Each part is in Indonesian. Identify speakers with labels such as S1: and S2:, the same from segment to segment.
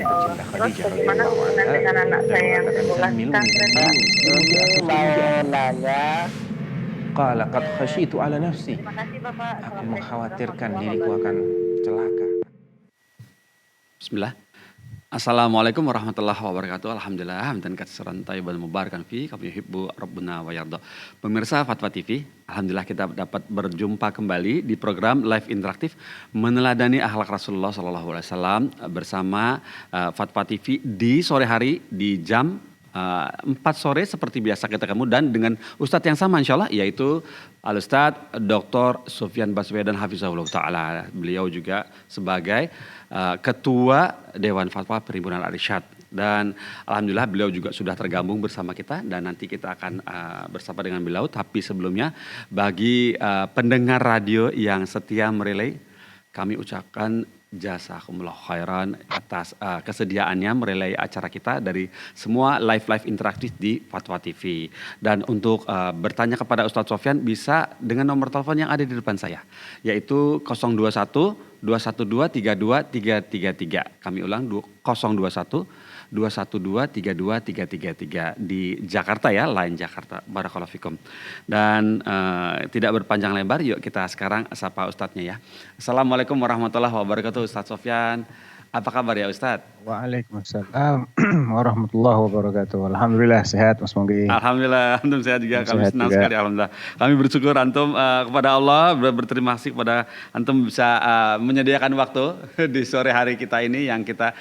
S1: tercinta
S2: Terus
S1: Khadijah
S2: bagaimana
S1: radhiyallahu
S2: hubungan
S1: anha
S2: dengan anak
S1: dan
S2: saya yang
S1: mengatakan
S2: sekolah
S1: zammiluni
S2: pesantren, Pak?
S1: zammiluni
S3: Ini mau nanya,
S1: qala qad khasyitu ala nafsi.
S2: Terima kasih, Bapak.
S1: Aku
S2: Assalamualaikum
S1: mengkhawatirkan
S2: warahmatullahi
S1: diriku akan
S2: wabarakatuh.
S1: celaka.
S4: Bismillah. Assalamualaikum warahmatullahi wabarakatuh. Alhamdulillah hamdan katsiran thayyiban mubarakan fi kama yuhibbu rabbuna wa yarda. Pemirsa Fatwa TV, alhamdulillah kita dapat berjumpa kembali di program live interaktif meneladani akhlak Rasulullah SAW bersama Fatwa TV di sore hari di jam 4 sore seperti biasa kita ketemu dan dengan Ustadz yang sama insya Allah yaitu Al-Ustadz Dr. Sufyan Baswedan Hafizahullah Ta'ala. Beliau juga sebagai Ketua Dewan Fatwa Perhimpunan Al-Irsyad. Dan alhamdulillah beliau juga sudah tergabung bersama kita dan nanti kita akan bersama dengan beliau. Tapi sebelumnya bagi pendengar radio yang setia merelay, kami ucapkan jazakumullah khairan atas kesediaannya merelay acara kita dari semua live interaktif di Fatwa TV. Dan untuk bertanya kepada Ustadz Sofyan bisa dengan nomor telepon yang ada di depan saya, yaitu 021 212 32 333. Kami ulang 021 212 32 333 di Jakarta ya, lain Jakarta. Barakallahu fikum. Dan tidak berpanjang lebar, yuk kita sekarang sapa Ustadznya ya. Assalamualaikum warahmatullahi wabarakatuh Ustadz Sofyan. Apa kabar ya Ustadz?
S3: Waalaikumsalam warahmatullahi wabarakatuh. Alhamdulillah sehat Mas Mongki.
S4: Alhamdulillah, antum sehat juga. Kami
S3: Sehat
S4: senang
S3: juga.
S4: sekali alhamdulillah. Kami bersyukur antum kepada Allah, berterima kasih kepada antum bisa menyediakan waktu di sore hari kita ini yang kita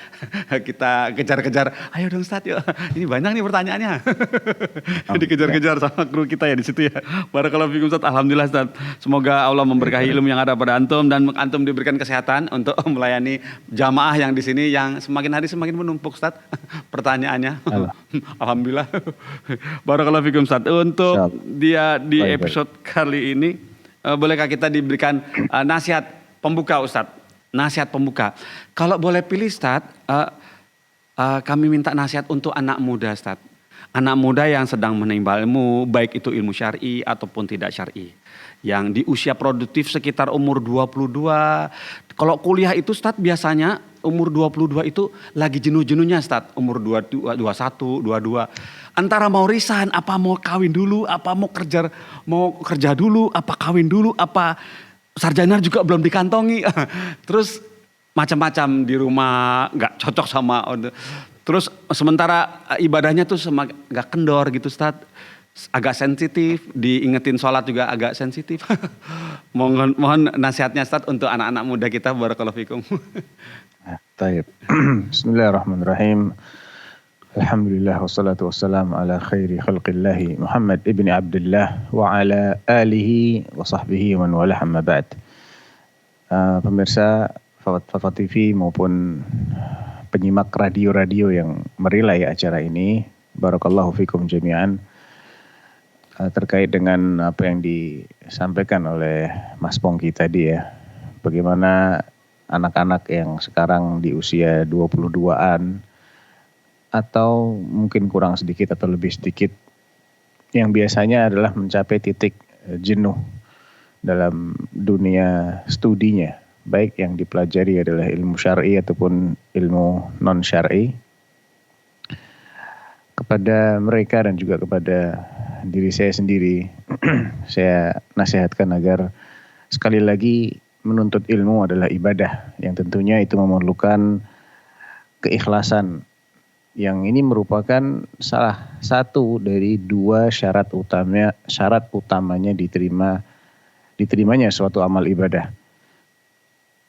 S4: kejar-kejar. Ayo dong Ustadz yuk. Ini banyak nih pertanyaannya. Dikejar-kejar sama kru kita ya di situ ya. Barakallahu fikum Ustadz. Alhamdulillah Ustadz. Semoga Allah memberkahi ilmu yang ada pada antum dan antum diberikan kesehatan untuk melayani jamaah yang di sini yang semakin hari semakin menumpuk Ustadz pertanyaannya. Alhamdulillah. Barakallahu fikum Ustadz. Untuk dia di episode kali ini bolehkah kita diberikan nasihat pembuka Ustadz? Nasihat pembuka. Kalau boleh pilih Ustadz, kami minta nasihat untuk anak muda Ustadz. Anak muda yang sedang menimba ilmu, baik itu ilmu syar'i ataupun tidak syar'i. Yang di usia produktif sekitar umur 22. Kalau kuliah itu Ustadz biasanya umur 22 itu lagi jenuh-jenuhnya Ustadz. Umur 22, 21, 22. Antara mau resign, apa mau kawin dulu, apa mau kerja dulu, apa kawin dulu, apa sarjana juga belum dikantongi. Terus macam-macam di rumah gak cocok sama. Terus sementara ibadahnya tuh gak kendor gitu Ustadz. Agak sensitif, diingetin sholat juga agak sensitif. Mohon nasihatnya Ustadz untuk anak-anak muda kita. Barakallahu fikum.
S3: Taib. Bismillahirrahmanirrahim. Alhamdulillah wassalatu wassalamu ala khairi khalqillahi Muhammad ibni Abdullah wa ala alihi wa sahbihi wa man walah amma ba'd. Pemirsa Fatwa TV maupun penyimak radio-radio yang merelay acara ini, barakallahu fikum jami'an. Terkait dengan apa yang disampaikan oleh Mas Pongki tadi ya, bagaimana anak-anak yang sekarang di usia 22-an atau mungkin kurang sedikit atau lebih sedikit yang biasanya adalah mencapai titik jenuh dalam dunia studinya, baik yang dipelajari adalah ilmu syar'i ataupun ilmu non syar'i. Kepada mereka dan juga kepada diri saya sendiri, saya nasihatkan agar sekali lagi menuntut ilmu adalah ibadah yang tentunya itu memerlukan keikhlasan. Yang ini merupakan salah satu dari dua syarat utamanya diterimanya suatu amal ibadah.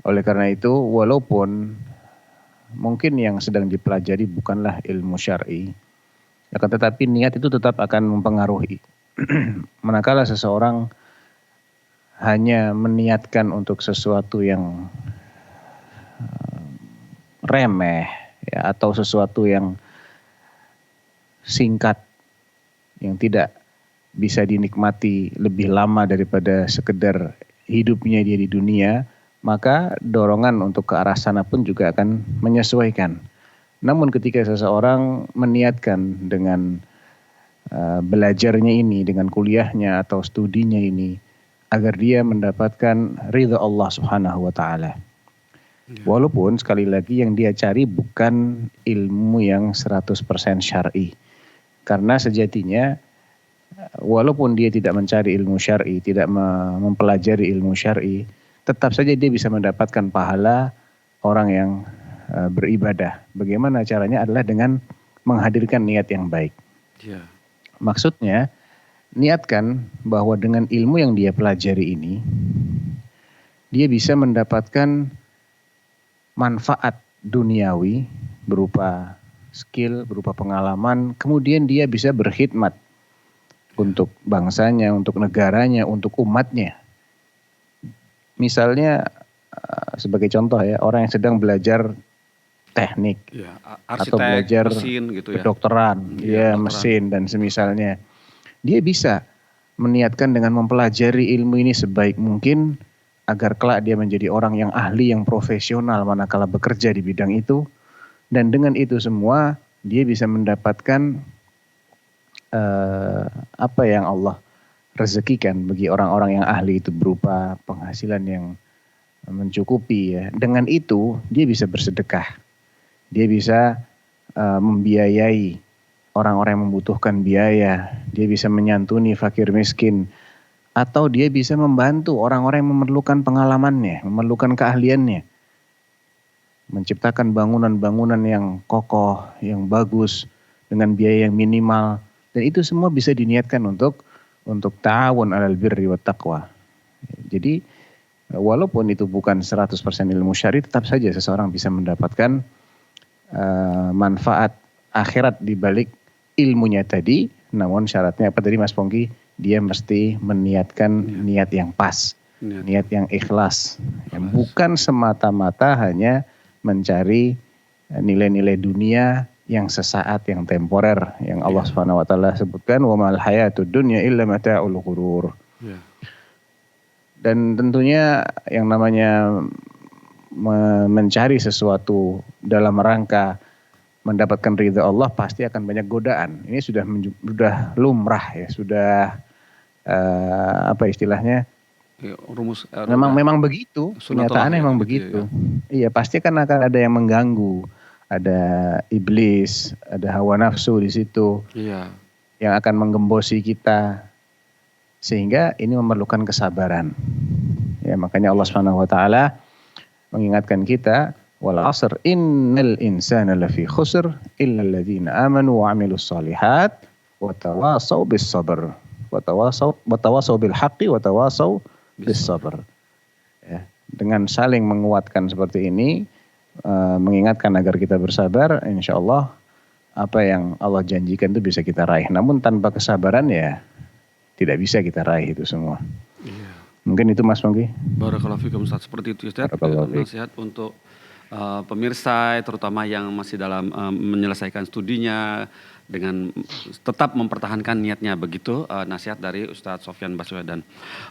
S3: Oleh karena itu, walaupun mungkin yang sedang dipelajari bukanlah ilmu syar'i, akan tetapi niat itu tetap akan mempengaruhi. Manakala seseorang hanya meniatkan untuk sesuatu yang remeh ya, atau sesuatu yang singkat yang tidak bisa dinikmati lebih lama daripada sekedar hidupnya dia di dunia, maka dorongan untuk ke arah sana pun juga akan menyesuaikan. Namun ketika seseorang meniatkan dengan belajarnya ini, dengan kuliahnya atau studinya ini, agar dia mendapatkan ridha Allah Subhanahu wa Ta'ala, Walaupun sekali lagi yang dia cari bukan ilmu yang 100% syar'i. Karena sejatinya walaupun dia tidak mencari ilmu syar'i, tidak mempelajari ilmu syar'i, tetap saja dia bisa mendapatkan pahala orang yang beribadah. Bagaimana caranya adalah dengan menghadirkan niat yang baik.
S4: Ya.
S3: Maksudnya, niatkan bahwa dengan ilmu yang dia pelajari ini, dia bisa mendapatkan manfaat duniawi berupa skill, berupa pengalaman, kemudian dia bisa berkhidmat untuk bangsanya, untuk negaranya, untuk umatnya. Misalnya sebagai contoh ya, orang yang sedang belajar teknik
S4: Ya,
S3: atau
S4: arsitek,
S3: belajar
S4: mesin gitu ya.
S3: kedokteran,
S4: Iya,
S3: ya
S4: kedokteran.
S3: mesin dan semisalnya. Dia bisa meniatkan dengan mempelajari ilmu ini sebaik mungkin agar kelak dia menjadi orang yang ahli, yang profesional manakala bekerja di bidang itu. Dan dengan itu semua dia bisa mendapatkan apa yang Allah rezekikan bagi orang-orang yang ahli itu berupa penghasilan yang mencukupi ya. Dengan itu dia bisa bersedekah. Dia bisa membiayai orang-orang yang membutuhkan biaya. Dia bisa menyantuni fakir miskin. Atau dia bisa membantu orang-orang yang memerlukan pengalamannya, memerlukan keahliannya. Menciptakan bangunan-bangunan yang kokoh, yang bagus, dengan biaya yang minimal. Dan itu semua bisa diniatkan untuk ta'awun 'alal birri wat taqwa. Jadi walaupun itu bukan 100% ilmu syar'i, tetap saja seseorang bisa mendapatkan manfaat akhirat di balik ilmunya tadi. Namun syaratnya apa tadi Mas Pongki? Dia mesti meniatkan niat yang pas, niat yang ikhlas. Yang bukan semata-mata hanya mencari nilai-nilai dunia yang sesaat, yang temporer, yang Allah Subhanahu wa taala sebutkan wa mal hayatud dunya illa mata'ul ghurur.
S4: Ya.
S3: Dan tentunya yang namanya mencari sesuatu dalam rangka mendapatkan ridha Allah pasti akan banyak godaan. Ini sudah lumrah ya, sudah apa istilahnya?
S4: Ya, rumus
S3: Memang begitu, kenyataannya memang
S4: gitu
S3: begitu.
S4: ya.
S3: Iya, pasti kan akan ada yang mengganggu, ada iblis, ada hawa nafsu di situ.
S4: Iya.
S3: Yang akan menggembosi kita. Sehingga ini memerlukan kesabaran. Ya, makanya Allah Subhanahu wa taala mengingatkan kita, wal 'asr innal insana lafi khusr illa alladziina aamanu wa 'amilus shalihat wa tawashaw bis sabr wa tawashaw bil haqqi wa tawashaw bis sabr. Ya, dengan saling menguatkan seperti ini, mengingatkan agar kita bersabar, insyaallah apa yang Allah janjikan itu bisa kita raih. Namun tanpa kesabaran ya tidak bisa kita raih itu semua.
S4: Iya.
S3: Mungkin itu Mas Pongki.
S4: Barakallahu fikum Ustaz, seperti itu Ustaz. Nasihat untuk pemirsa terutama yang masih dalam menyelesaikan studinya dengan tetap mempertahankan niatnya, begitu nasihat dari Ustaz Sofyan Baswedan.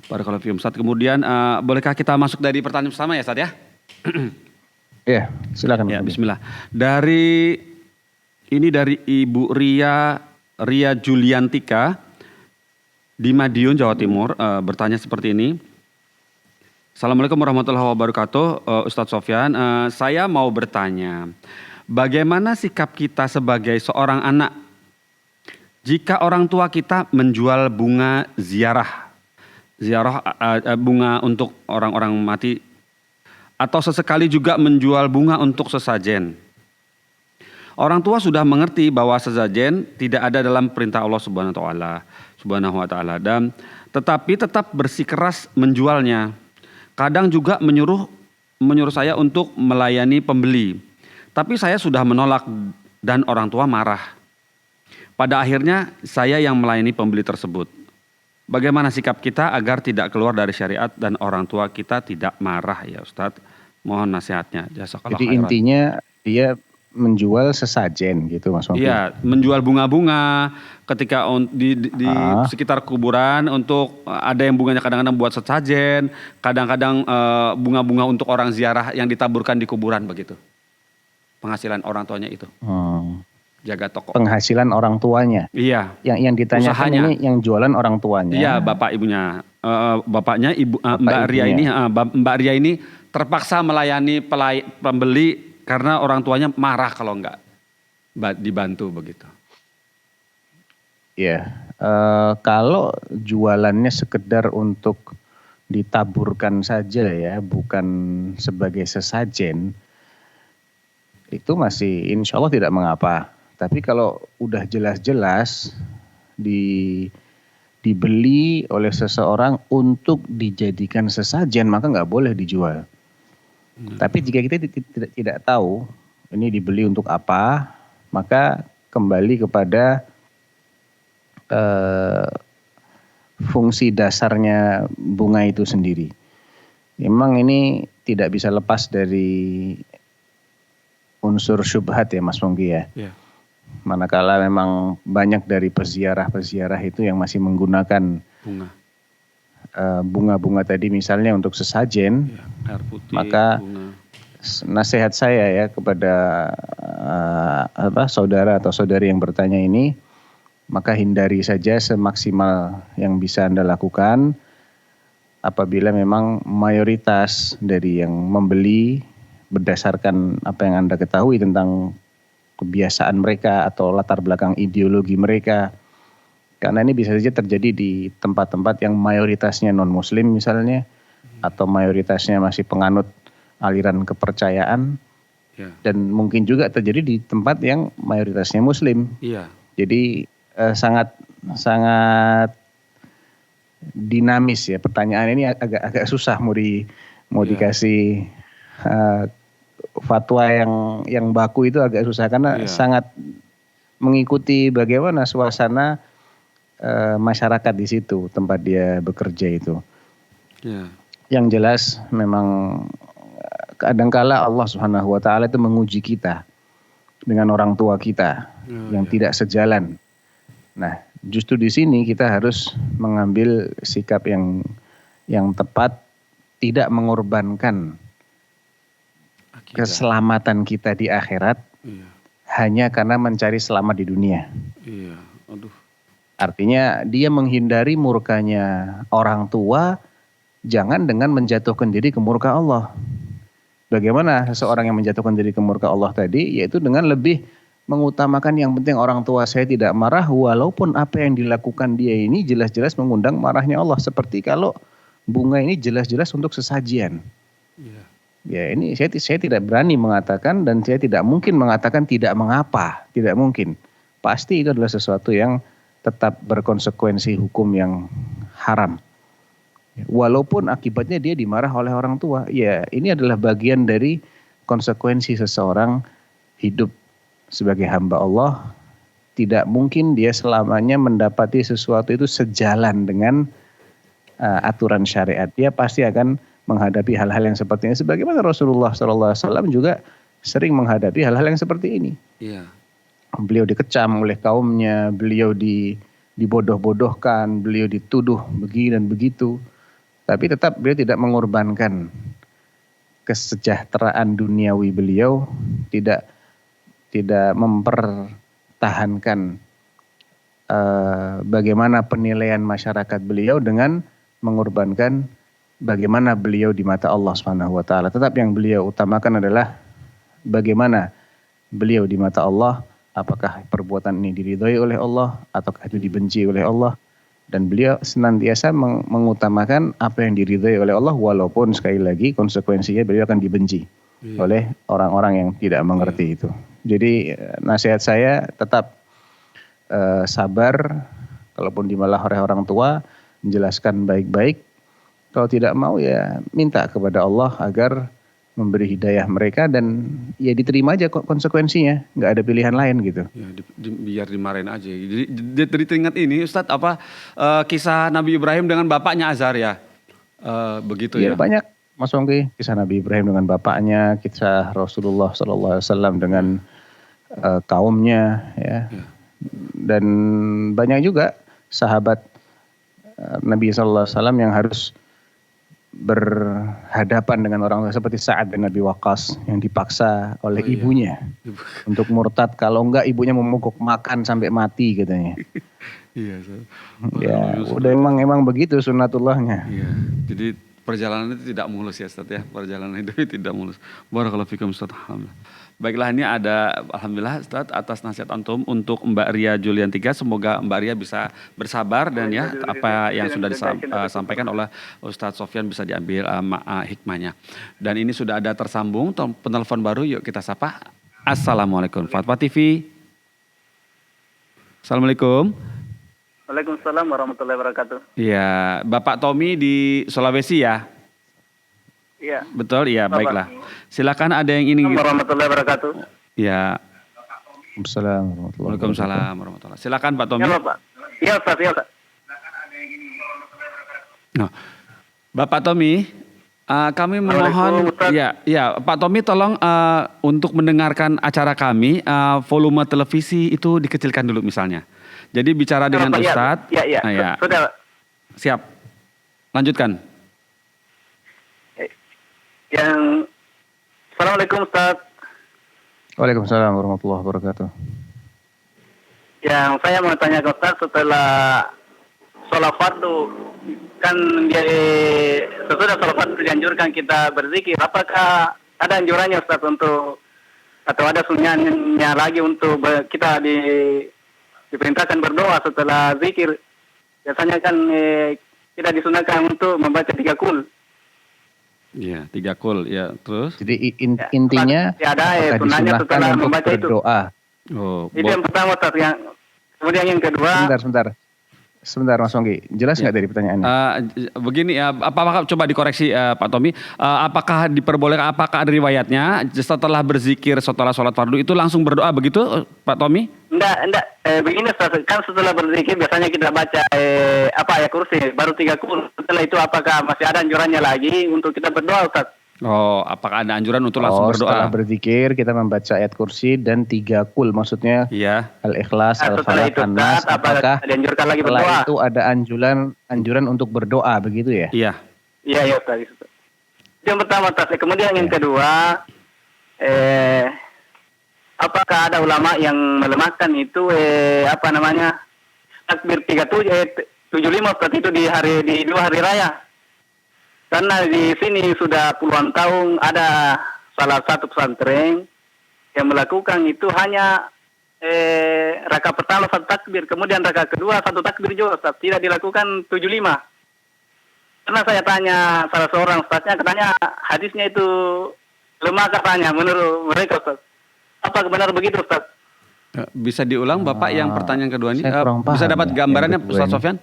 S4: Barakallahu fikum Ustaz. Kemudian bolehkah kita masuk dari pertanyaan pertama ya Ustaz ya?
S3: Ya, silakan.
S4: Ya, bismillah. Dari Ibu Ria Juliantika di Madiun, Jawa Timur, bertanya seperti ini. Assalamualaikum warahmatullahi wabarakatuh, Ustadz Sofyan. Saya mau bertanya, bagaimana sikap kita sebagai seorang anak jika orang tua kita menjual bunga ziarah bunga untuk orang-orang mati, atau sesekali juga menjual bunga untuk sesajen? Orang tua sudah mengerti bahwa sesajen tidak ada dalam perintah Allah Subhanahu wa taala, dan tetapi tetap bersikeras menjualnya. Kadang juga menyuruh saya untuk melayani pembeli. Tapi saya sudah menolak dan orang tua marah. Pada akhirnya saya yang melayani pembeli tersebut. Bagaimana sikap kita agar tidak keluar dari syariat dan orang tua kita tidak marah ya Ustadz? Mohon nasihatnya. Jazakallah
S3: Jadi
S4: khairan.
S3: intinya dia menjual sesajen gitu Mas Pongki.
S4: Iya, menjual bunga-bunga ketika di sekitar kuburan, untuk ada yang bunganya kadang-kadang buat sesajen, kadang-kadang bunga-bunga untuk orang ziarah yang ditaburkan di kuburan begitu. Penghasilan orang tuanya itu. Jaga toko.
S3: Penghasilan orang tuanya.
S4: Iya.
S3: Yang ditanyakan
S4: Usahanya.
S3: Ini yang jualan orang tuanya.
S4: Iya, bapak ibunya. Bapaknya
S3: Bapak
S4: Mbak Ria
S3: ibunya.
S4: ini, Mbak Ria ini terpaksa melayani pembeli karena orang tuanya marah kalau enggak dibantu begitu.
S3: Ya, kalau jualannya sekedar untuk ditaburkan saja ya, bukan sebagai sesajen, itu masih insya Allah tidak mengapa. Tapi kalau udah jelas-jelas dibeli oleh seseorang untuk dijadikan sesajen, maka nggak boleh dijual. Tapi jika kita tidak tahu ini dibeli untuk apa, maka kembali kepada fungsi dasarnya bunga itu sendiri. Memang ini tidak bisa lepas dari unsur syubhat ya Mas Pongki ya.
S4: Yeah.
S3: Manakala memang banyak dari peziarah-peziarah itu yang masih menggunakan bunga-bunga tadi misalnya untuk sesajen,
S4: air putih,
S3: maka
S4: bunga.
S3: Nasihat saya ya kepada saudara atau saudari yang bertanya ini, maka hindari saja semaksimal yang bisa Anda lakukan. Apabila memang mayoritas dari yang membeli berdasarkan apa yang Anda ketahui tentang kebiasaan mereka atau latar belakang ideologi mereka. Karena ini bisa saja terjadi di tempat-tempat yang mayoritasnya non-muslim misalnya, atau mayoritasnya masih penganut aliran kepercayaan, dan mungkin juga terjadi di tempat yang mayoritasnya muslim. Jadi sangat dinamis ya. Pertanyaan ini agak susah mau dikasih fatwa yang baku, itu agak susah karena sangat mengikuti bagaimana suasana masyarakat di situ tempat dia bekerja itu. Yang jelas memang kadangkala Allah Subhanahu wa taala itu menguji kita dengan orang tua kita yang tidak sejalan. Nah, justru di sini kita harus mengambil sikap yang tepat, tidak mengorbankan keselamatan kita di akhirat hanya karena mencari selamat di dunia. Artinya dia menghindari murkanya orang tua, jangan dengan menjatuhkan diri ke murka Allah. Bagaimana seseorang yang menjatuhkan diri ke murka Allah tadi, yaitu dengan lebih mengutamakan yang penting orang tua saya tidak marah, walaupun apa yang dilakukan dia ini jelas-jelas mengundang marahnya Allah. Seperti kalau bunga ini jelas-jelas untuk sesajian. Ya, ini saya tidak berani mengatakan, dan saya tidak mungkin mengatakan tidak mengapa, tidak mungkin. Pasti itu adalah sesuatu yang tetap berkonsekuensi hukum yang haram. Walaupun akibatnya dia dimarah oleh orang tua, ya ini adalah bagian dari konsekuensi seseorang hidup sebagai hamba Allah. Tidak mungkin dia selamanya mendapati sesuatu itu sejalan dengan aturan syariat. Dia pasti akan menghadapi hal-hal yang seperti ini. Sebagaimana Rasulullah SAW juga sering menghadapi hal-hal yang seperti ini. Beliau dikecam oleh kaumnya, beliau dibodoh-bodohkan, beliau dituduh begini dan begitu. Tapi tetap beliau tidak mengorbankan kesejahteraan duniawi beliau, tidak mempertahankan bagaimana penilaian masyarakat beliau dengan mengorbankan bagaimana beliau di mata Allah Subhanahu wa taala. Tetap yang beliau utamakan adalah bagaimana beliau di mata Allah, apakah perbuatan ini diridhai oleh Allah ataukah itu dibenci oleh Allah. Dan beliau senantiasa mengutamakan apa yang diridhai oleh Allah, walaupun sekali lagi konsekuensinya beliau akan dibenci oleh orang-orang yang tidak mengerti itu. Jadi nasihat saya tetap sabar, kalaupun dimalah oleh orang tua, menjelaskan baik-baik. Kalau tidak mau ya minta kepada Allah agar memberi hidayah mereka, dan ya diterima aja konsekuensinya, nggak ada pilihan lain gitu.
S4: Ya, biar dimarahin aja. Jadi teringat ini Ustadz, kisah Nabi Ibrahim dengan bapaknya Azar ya, begitu ya.
S3: Banyak Mas Ongki, kisah Nabi Ibrahim dengan bapaknya, kisah Rasulullah SAW dengan kaumnya ya. Dan banyak juga sahabat Nabi SAW yang harus berhadapan dengan orang tua, seperti Sa'ad bin Abi Waqqas yang dipaksa oleh ibunya untuk murtad, kalau enggak ibunya memukuk makan sampai mati katanya.
S4: Iya.
S3: Ya, udah emang begitu sunnatullahnya.
S4: Iya. Jadi perjalanan itu tidak mulus ya Ustaz ya. Perjalanan hidup itu tidak mulus. Barakallahu fikum Ustaz. Alhamdulillah. Baiklah, ini ada alhamdulillah Ustaz atas nasihat antum untuk Mbak Ria Julian 3. Semoga Mbak Ria bisa bersabar dan ya apa yang sudah disampaikan oleh Ustaz Sofyan bisa diambil hikmahnya. Dan ini sudah ada tersambung penelpon baru, yuk kita sapa. Assalamualaikum Fatwa TV. Assalamualaikum.
S2: Waalaikumsalam warahmatullahi wabarakatuh.
S4: Iya, Bapak Tommy di Sulawesi ya?
S2: Iya.
S4: Betul, iya,
S2: Bapak.
S4: baiklah. Silakan ada yang ingin.
S2: Warahmatullahi wabarakatuh.
S4: Ya.
S3: Assalamualaikum warahmatullahi wabarakatuh.
S4: Waalaikumsalam warahmatullahi. Silakan Pak Tommy.
S2: Ya Bapak. Iya Ustaz, iya Ustaz.
S4: Nah, Bapak Tommy, kami memohon,
S2: Waalaikumsalam, Ustaz.
S4: ya Pak Tommy tolong untuk mendengarkan acara kami, volume televisi itu dikecilkan dulu misalnya. Jadi bicara dengan
S2: Bapak,
S4: Ustadz.
S2: Iya.
S4: Ya.
S2: Sudah.
S4: Siap. Lanjutkan.
S2: Yang Assalamualaikum Ustaz.
S3: Waalaikumsalam warahmatullahi wabarakatuh.
S2: Yang saya mau tanya ke Ustaz, setelah sholat fardu, kan dia sesudah sholat fardu dianjurkan kita berzikir. Apakah ada anjurannya Ustaz untuk, atau ada sunnahnya lagi untuk kita diperintahkan berdoa setelah zikir? Biasanya kan kita disunahkan untuk membaca 3 kul.
S4: Iya, 3 kul ya. Terus?
S3: Jadi intinya
S2: Ya, ada
S3: apakah
S2: sunahnya
S3: disunahkan
S2: setelah
S3: untuk
S2: membaca itu.
S3: berdoa?
S4: Oh,
S2: Itu yang pertama Ustaz. Kemudian yang kedua.
S3: Sebentar Mas Onggi, jelas nggak dari pertanyaannya?
S4: Begini ya, apakah coba dikoreksi Pak Tommy, apakah diperbolehkan, apakah ada riwayatnya setelah berzikir setelah sholat fardu itu langsung berdoa begitu Pak Tommy?
S2: Enggak. Begini Ustaz, kan setelah berzikir biasanya kita baca ayat kursi, baru 3 kul. Setelah itu apakah masih ada anjurannya lagi untuk kita berdoa Ustaz?
S4: Oh, apakah ada anjuran untuk langsung berdoa?
S3: Setelah berzikir kita membaca ayat kursi dan 3 kul, maksudnya
S4: Iya.
S3: Al-Ikhlas,
S2: Setelah
S3: Al-Falaq,
S2: itu
S3: An-Nas.
S2: Ustaz, apakah dianjurkan lagi
S3: setelah
S2: berdoa?
S3: itu ada anjuran untuk berdoa begitu ya?
S4: Iya.
S2: Iya Ustaz. Itu yang pertama Ustaz. Kemudian yang kedua, apakah ada ulama yang melemahkan itu takbir 75 Ustaz itu di 2 hari raya? Karena di sini sudah puluhan tahun ada salah satu pesantren yang melakukan itu hanya rakaat pertama 1 takbir, kemudian rakaat kedua 1 takbir juga Ustaz, tidak dilakukan 75. Karena saya tanya salah seorang Ustaznya, katanya hadisnya itu lemah katanya menurut mereka Ustaz. Apa benar begitu Ustaz?
S4: Bisa diulang Bapak yang pertanyaan kedua ini?
S3: Saya kurang
S4: Bisa
S3: paham
S4: dapat
S3: ya,
S4: gambarannya
S3: yang kedua
S4: Ustaz
S3: ini.
S4: Sofyan?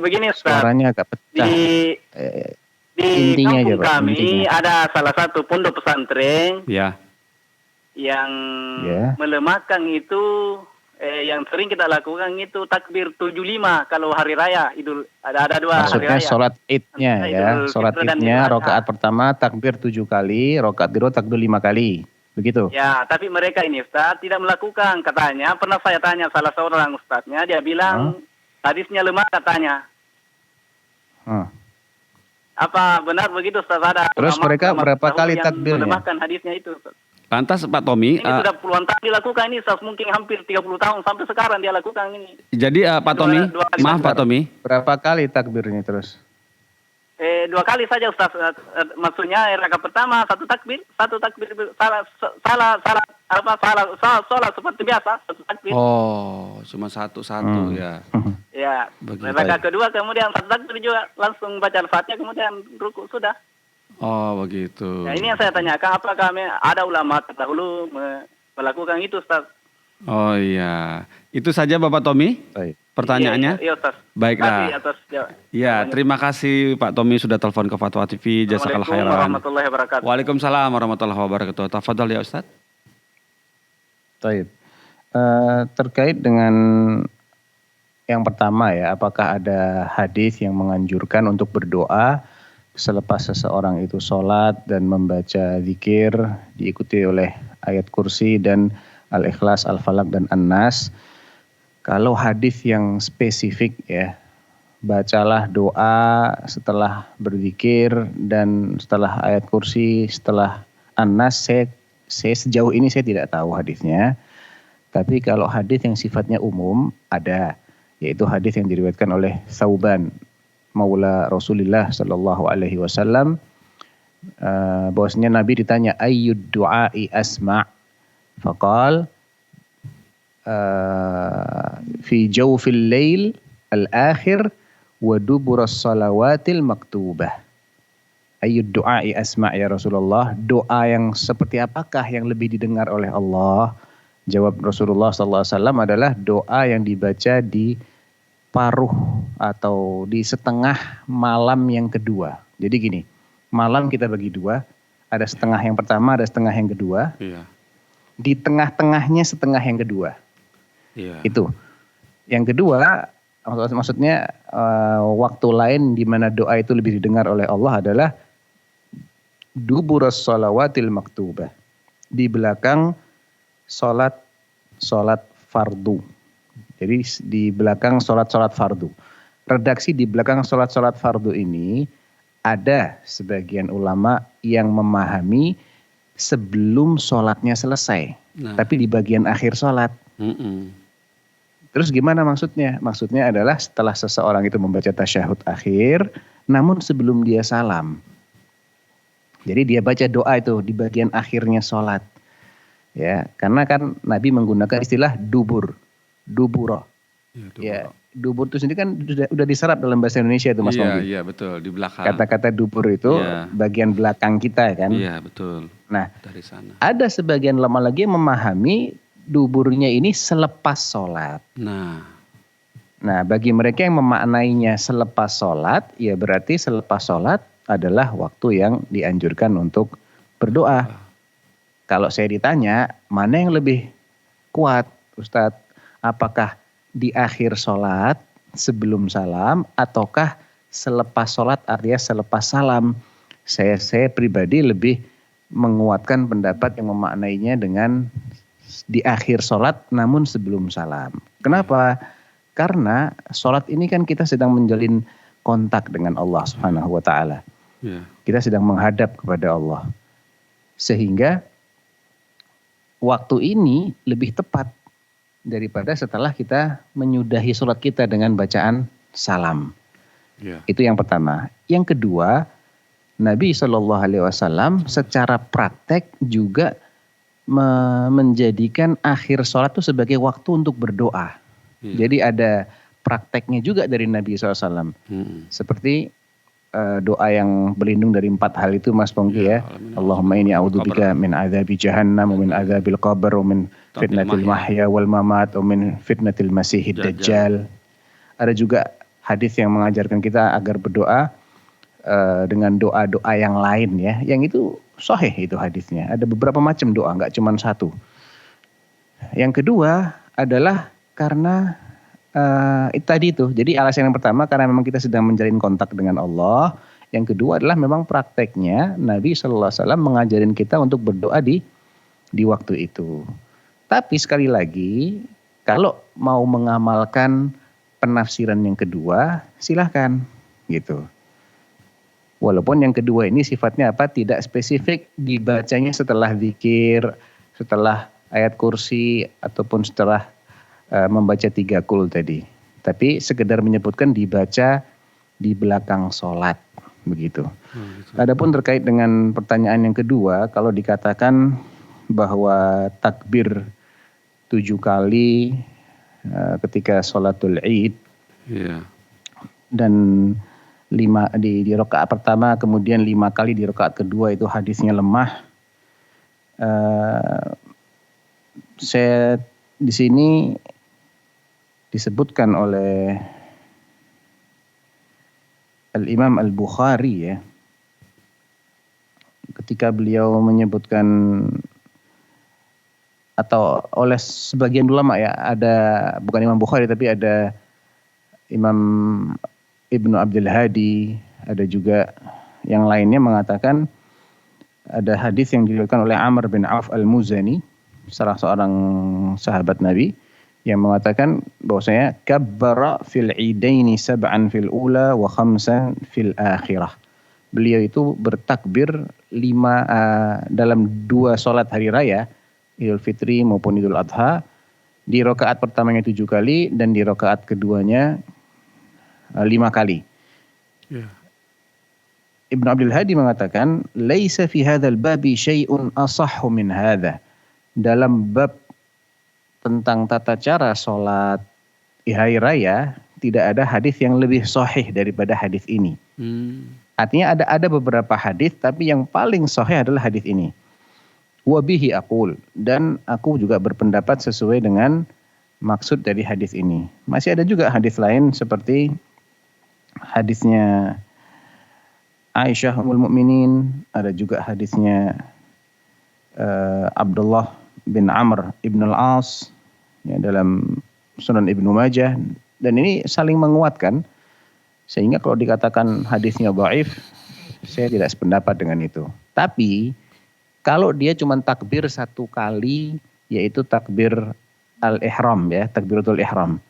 S2: Begini Ustaz.
S3: Suaranya agak pecah.
S2: Di
S3: Intinya aja,
S2: kampung
S3: Pak,
S2: kami
S3: intinya.
S2: ada salah satu pondok pesantren
S4: Ya.
S2: yang
S3: Ya.
S2: melemahkan itu yang sering kita lakukan itu takbir 75 kalau hari raya Idul, ada 2 hari
S3: Maksudnya
S2: raya.
S3: sholat idnya
S2: Maksudnya
S3: ya,
S2: Idul
S3: sholat
S2: Fitri dan
S3: idnya
S2: Idul Adha.
S3: rokaat pertama takbir 7 kali, rokaat kedua takbir 5 kali, begitu?
S2: Ya, tapi mereka ini Ustaz tidak melakukan katanya. Pernah saya tanya salah seorang Ustaznya, dia bilang hadisnya lemah katanya. Apa benar begitu Ustaz? Ada
S3: Terus
S2: ulama-
S3: mereka
S2: ulama
S3: berapa
S2: dahulu
S3: kali
S2: yang
S3: takbirnya?
S2: melemahkan hadisnya itu Ustaz.
S4: Lantas Pak Tommy,
S2: Ini sudah puluhan tahun dilakukan ini Ustaz, mungkin hampir 30 tahun sampai sekarang dia lakukan ini.
S4: jadi Pak Tommy,
S2: dua kali
S4: maaf Pak Tommy.
S3: Berapa kali takbirnya terus?
S2: 2 kali saja Ustaz. Maksudnya rakaat pertama 1 takbir salah seperti biasa 1 takbir.
S4: Oh, cuma satu ya.
S2: Ya.
S4: Begitu.
S2: Rakaat kedua kemudian 1 takbir juga langsung baca Al-Fatihah kemudian ruku sudah.
S4: Oh, begitu.
S2: Ya, ini yang saya tanyakan, apakah ada ulama terdahulu melakukan itu Ustaz?
S4: Oh iya. Itu saja Bapak Tommy
S3: Baik.
S4: pertanyaannya?
S2: Iya Ustaz.
S4: Baiklah.
S2: Terima kasih atas jawab.
S4: Ya, terima kasih Pak Tommy sudah telepon ke Fatwa TV. Jazakallah
S2: Assalamualaikum
S4: khairan.
S2: warahmatullahi wabarakatuh.
S4: Waalaikumsalam warahmatullahi wabarakatuh. Tafadhol ya Ustaz.
S3: Baik. Terkait dengan yang pertama ya, apakah ada hadis yang menganjurkan untuk berdoa selepas seseorang itu sholat dan membaca zikir diikuti oleh ayat kursi dan Al-Ikhlas, Al-Falaq dan An-Nas? Kalau hadis yang spesifik ya, bacalah doa setelah berzikir dan setelah ayat kursi, setelah An-Nas, saya sejauh ini saya tidak tahu hadisnya. Tapi kalau hadis yang sifatnya umum ada, yaitu hadis yang diriwayatkan oleh Thauban maula Rasulullah sallallahu alaihi wasallam, bahwasanya Nabi ditanya ayyud du'ai asma', faqal fi jawfil lail al-akhir wa duburas salawatil maktubah. Ayyud du'ai asma' ya Rasulullah, doa yang seperti apakah yang lebih didengar oleh Allah? Jawab Rasulullah sallallahu alaihi wasallam adalah doa yang dibaca di paruh atau di setengah malam yang kedua. Jadi gini, malam kita bagi dua, ada setengah yang pertama, ada setengah yang kedua.
S4: Iya.
S3: Di tengah-tengahnya setengah yang kedua.
S4: Iya.
S3: Itu. Yang kedua, maksudnya waktu lain di mana doa itu lebih didengar oleh Allah adalah duburas salawatil maktubah. Di belakang salat fardu. Jadi di belakang salat fardu. Redaksi di belakang salat fardu ini ada sebagian ulama yang memahami sebelum sholatnya selesai.
S4: Nah.
S3: Tapi di bagian akhir sholat. Terus gimana maksudnya? Maksudnya adalah setelah seseorang itu membaca tasyahud akhir, namun sebelum dia salam. Jadi dia baca doa itu di bagian akhirnya sholat. Ya, karena kan Nabi menggunakan istilah duburo. Ya, dubur itu sendiri kan udah diserap dalam bahasa Indonesia itu Mas Monggi.
S4: Iya, betul, di belakang.
S3: Kata-kata dubur itu bagian belakang kita kan.
S4: Iya, betul.
S3: Nah,
S4: dari sana.
S3: Ada sebagian ulama lagi yang memahami duburnya ini selepas sholat. Nah, bagi mereka yang memaknainya selepas sholat, ya berarti selepas sholat adalah waktu yang dianjurkan untuk berdoa. Kalau saya ditanya, mana yang lebih kuat, Ustadz? Apakah di akhir sholat sebelum salam, ataukah selepas sholat artinya selepas salam? Saya pribadi lebih menguatkan pendapat yang memaknainya dengan di akhir sholat namun sebelum salam. Kenapa? Karena sholat ini kan kita sedang menjalin kontak dengan Allah Subhanahu wa Ta'ala. Kita sedang menghadap kepada Allah. Sehingga waktu ini lebih tepat daripada setelah kita menyudahi sholat kita dengan bacaan salam. Itu yang pertama. Yang kedua, Nabi SAW secara praktek juga menjadikan akhir sholat itu sebagai waktu untuk berdoa. Jadi ada prakteknya juga dari Nabi SAW. Seperti doa yang berlindung dari 4 hal itu Mas Pongki ya. Allahumma inni a'udzubika min adzabi jahannam wa min adzabil qabr wa min fitnatil mahya wal mamat wa min fitnatil masihid dajjal. Ada juga hadis yang mengajarkan kita agar berdoa dengan doa-doa yang lain ya. Yang itu sahih itu hadisnya. Ada beberapa macam doa, enggak cuma satu. Yang kedua adalah karena tadi itu. Jadi alasan yang pertama karena memang kita sedang menjalin kontak dengan Allah. Yang kedua adalah memang prakteknya Nabi SAW mengajarin kita untuk berdoa di waktu itu. Tapi sekali lagi, kalau mau mengamalkan penafsiran yang kedua, silahkan gitu. Walaupun yang kedua ini sifatnya apa? Tidak spesifik dibacanya setelah zikir, setelah ayat kursi, ataupun setelah membaca 3 qul tadi. Tapi sekedar menyebutkan dibaca di belakang sholat. Begitu. Adapun terkait dengan pertanyaan yang kedua, kalau dikatakan bahwa takbir 7 kali ketika sholatul id, dan 5 di rakaat pertama, kemudian 5 kali di rakaat kedua, itu hadisnya lemah. Saya di sini disebutkan oleh Al-Imam Al-Bukhari ya, ketika beliau menyebutkan, atau oleh sebagian ulama ya, ada bukan Imam Bukhari tapi ada Imam Ibnu Abdul Hadi, ada juga yang lainnya mengatakan ada hadis yang diriwayatkan oleh Amr bin Auf Al-Muzani, salah seorang sahabat Nabi, yang mengatakan bahwasanya kabbara fil idaini sab'an fil ula wa khamsan fil akhirah. Beliau itu bertakbir 5 dalam 2 salat hari raya, Idul Fitri maupun Idul Adha. Di rakaat pertamanya 7 kali dan di rakaat keduanya 5 kali.
S4: Ya.
S3: Ibnu Abdul Hadi mengatakan, "Laisa fi hadzal babi syai'un asahhu min hadza." Dalam bab tentang tata cara salat hari raya tidak ada hadis yang lebih sahih daripada hadis ini. Artinya ada beberapa hadis, tapi yang paling sahih adalah hadis ini. Wa bihi aqul, dan aku juga berpendapat sesuai dengan maksud dari hadis ini. Masih ada juga hadis lain seperti hadisnya Aisyah Ummul Mukminin, ada juga hadisnya Abdullah bin Amr ibn al-As ya, dalam Sunan Ibnu Majah, dan ini saling menguatkan sehingga kalau dikatakan hadisnya dhaif, saya tidak sependapat dengan itu. Tapi kalau dia cuma takbir satu kali, yaitu takbir al-ihram ya, takbiratul ihram,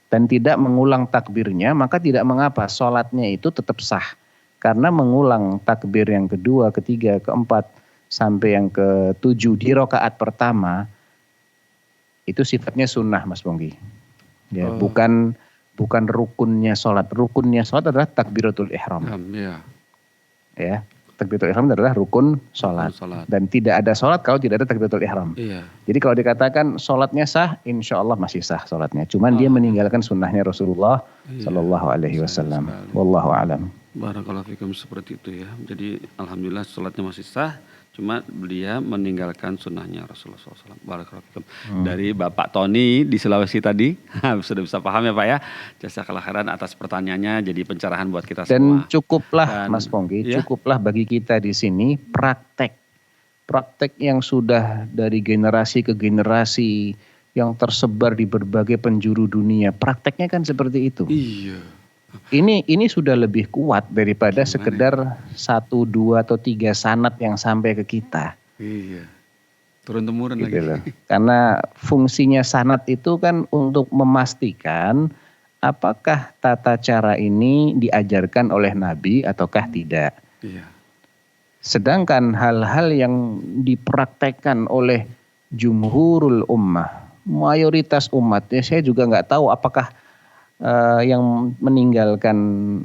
S3: dan tidak mengulang takbirnya, maka tidak mengapa, sholatnya itu tetap sah. Karena mengulang takbir yang kedua, ketiga, keempat, sampai yang ketujuh di rakaat pertama, itu sifatnya sunnah, Mas Pongki. Ya, bukan rukunnya sholat. Rukunnya sholat adalah takbiratul ihram. Ya, takbiratul ihram adalah rukun sholat. Dan tidak ada sholat kalau tidak ada takbiratul ihram. Iya. Jadi kalau dikatakan sholatnya sah, insya Allah masih sah sholatnya. Cuman dia meninggalkan sunnahnya Rasulullah Sallallahu Alaihi Wasallam. Wallahu a'lam.
S4: Barakallahu fikum, seperti itu ya. Jadi alhamdulillah sholatnya masih sah, cuma dia meninggalkan sunnahnya Rasulullah SAW. Barakallahu fikum. Dari Bapak Tony di Sulawesi tadi, sudah bisa paham ya Pak ya. Jazakallah khairan atas pertanyaannya, jadi pencerahan buat kita semua.
S3: Dan cukuplah Mas Pongki, cukuplah bagi kita di sini praktek yang sudah dari generasi ke generasi yang tersebar di berbagai penjuru dunia. Prakteknya kan seperti itu.
S4: Iya.
S3: Ini sudah lebih kuat daripada sekedar 1, 2 atau 3 sanad yang sampai ke kita.
S4: Iya. Turun temurun
S3: gitu
S4: lagi.
S3: Loh. Karena fungsinya sanad itu kan untuk memastikan apakah tata cara ini diajarkan oleh Nabi ataukah tidak.
S4: Iya.
S3: Sedangkan hal-hal yang dipraktekkan oleh jumhurul ummah, mayoritas umat, ya saya juga nggak tahu apakah yang meninggalkan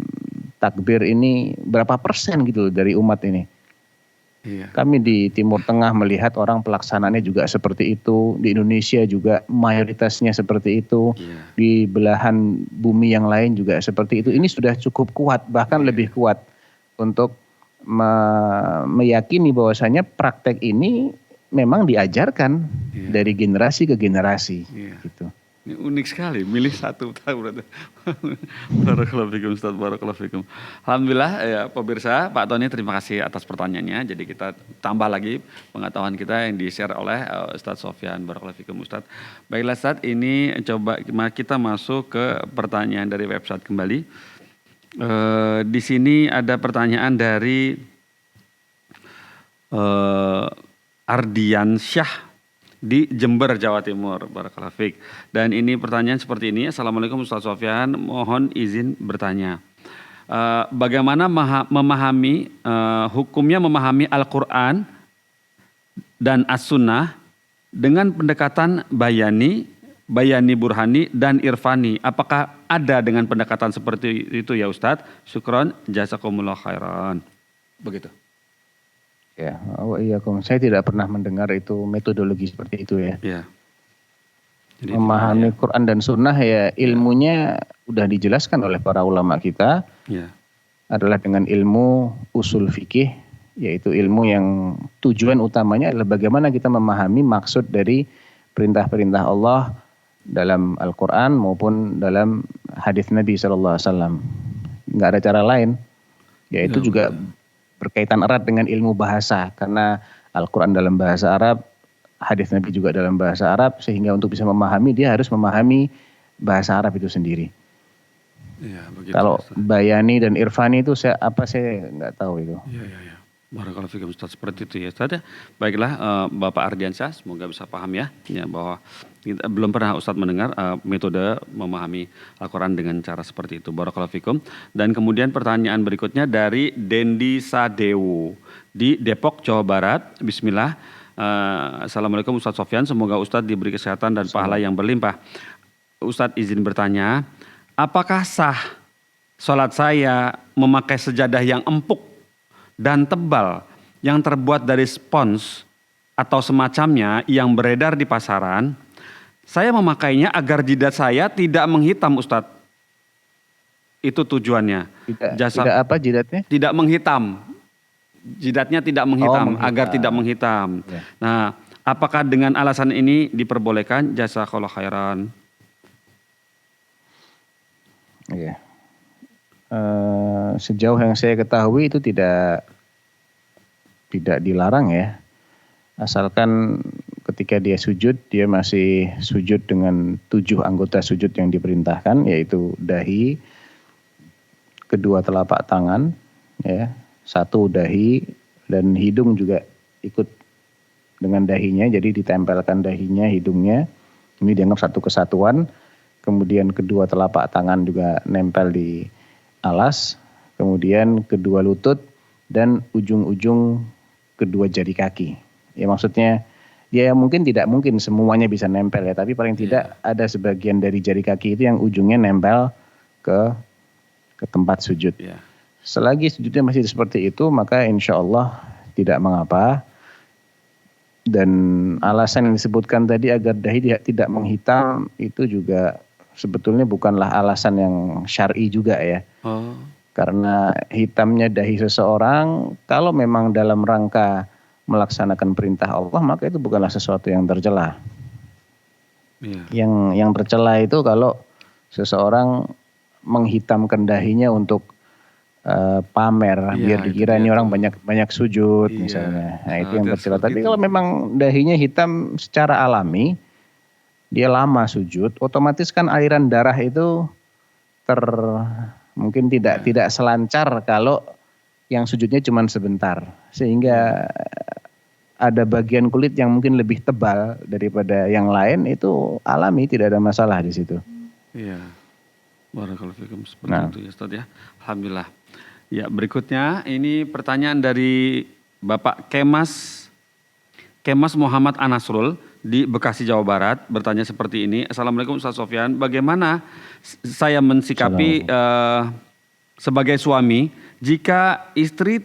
S3: takbir ini berapa persen gitu dari umat ini. Iya. Kami di Timur Tengah melihat orang pelaksanaannya juga seperti itu. Di Indonesia juga mayoritasnya seperti itu. Iya. Di belahan bumi yang lain juga seperti itu. Ini sudah cukup kuat, bahkan lebih kuat untuk meyakini bahwasanya praktek ini memang diajarkan dari generasi ke generasi. Gitu.
S4: Ini unik sekali, milih satu tahu berarti. Barakallahu fikum Ustaz, barakallahu fikum. Alhamdulillah ya pemirsa, Pak Tony terima kasih atas pertanyaannya. Jadi kita tambah lagi pengetahuan kita yang di-share oleh Ustaz Sofyan. Barakallahu fikum Ustaz. Baiklah Ustaz, ini coba kita masuk ke pertanyaan dari website kembali. Di sini ada pertanyaan dari Ardian Syah di Jember, Jawa Timur. Barakallahu fiik. Dan ini pertanyaan seperti ini. Assalamualaikum Ustaz Sofyan, mohon izin bertanya. Bagaimana memahami hukumnya memahami Al-Quran dan As-Sunnah dengan pendekatan bayani burhani dan irfani? Apakah ada dengan pendekatan seperti itu ya Ustadz? Syukron, jazakumullah khairan. Begitu.
S3: Ya, saya tidak pernah mendengar itu metodologi seperti itu ya.
S4: Ya. Jadi
S3: memahami Quran dan Sunnah ya ilmunya udah dijelaskan oleh para ulama kita. Ya. Adalah dengan ilmu usul fikih, yaitu ilmu yang tujuan utamanya adalah bagaimana kita memahami maksud dari perintah-perintah Allah dalam Al-Quran maupun dalam hadis Nabi SAW. Nggak ada cara lain, yaitu juga berkaitan erat dengan ilmu bahasa, karena Al-Quran dalam bahasa Arab, hadis Nabi juga dalam bahasa Arab, sehingga untuk bisa memahami dia harus memahami bahasa Arab itu sendiri. Ya, begitu, kalau bayani dan irfani itu saya nggak tahu itu.
S4: Ya. Barakallahu fikum Ustaz, seperti itu ya Ustaz. Baiklah Bapak Ardiansyah, semoga bisa paham ya bahwa kita belum pernah Ustaz mendengar metode memahami Al-Quran dengan cara seperti itu. Barakallahu fikum. Dan kemudian pertanyaan berikutnya dari Dendi Sadewu di Depok, Jawa Barat. Bismillah. Assalamualaikum Ustaz Sofyan, semoga Ustaz diberi kesehatan dan pahala yang berlimpah. Ustaz izin bertanya, apakah sah sholat saya memakai sejadah yang empuk dan tebal yang terbuat dari spons atau semacamnya yang beredar di pasaran, saya memakainya agar jidat saya tidak menghitam, Ustadz. Itu tujuannya.
S3: Tidak apa jidatnya?
S4: Tidak menghitam. Jidatnya tidak menghitam,
S3: menghitam.
S4: agar tidak menghitam.
S3: Ya.
S4: Nah, apakah dengan alasan ini diperbolehkan? Jazakallahu khairan.
S3: Iya. Sejauh yang saya ketahui itu tidak dilarang ya. Asalkan ketika dia sujud, dia masih sujud dengan 7 anggota sujud yang diperintahkan, yaitu dahi, kedua telapak tangan, ya, 1 dahi, dan hidung juga ikut dengan dahinya, jadi ditempelkan dahinya, hidungnya, ini dianggap satu kesatuan. Kemudian kedua telapak tangan juga nempel di alas, kemudian kedua lutut dan ujung-ujung kedua jari kaki. Ya maksudnya ya mungkin tidak mungkin semuanya bisa nempel ya, tapi paling tidak ada sebagian dari jari kaki itu yang ujungnya nempel ke tempat sujud.
S4: Ya.
S3: Selagi sujudnya masih seperti itu, maka insya Allah tidak mengapa. Dan alasan yang disebutkan tadi agar dahi tidak menghitam itu juga sebetulnya bukanlah alasan yang syar'i juga ya.
S4: Oh.
S3: Karena hitamnya dahi seseorang kalau memang dalam rangka melaksanakan perintah Allah, maka itu bukanlah sesuatu yang tercela.
S4: Yeah.
S3: Yang tercela itu kalau seseorang menghitamkan dahinya untuk pamer, biar dikira ini orang banyak sujud misalnya. Nah itu yang tercela. Tapi kalau memang dahinya hitam secara alami, dia lama sujud, otomatis kan aliran darah itu mungkin tidak selancar kalau yang sujudnya cuma sebentar, sehingga ada bagian kulit yang mungkin lebih tebal daripada yang lain, itu alami, tidak ada masalah di situ.
S4: Iya. Barakallahu fikum, seperti itu ya Ustaz ya. Alhamdulillah. Ya, berikutnya ini pertanyaan dari Bapak Kemas Muhammad Anasrul di Bekasi, Jawa Barat, bertanya seperti ini. Assalamualaikum Ustaz Sofyan, bagaimana saya mensikapi sebagai suami jika istri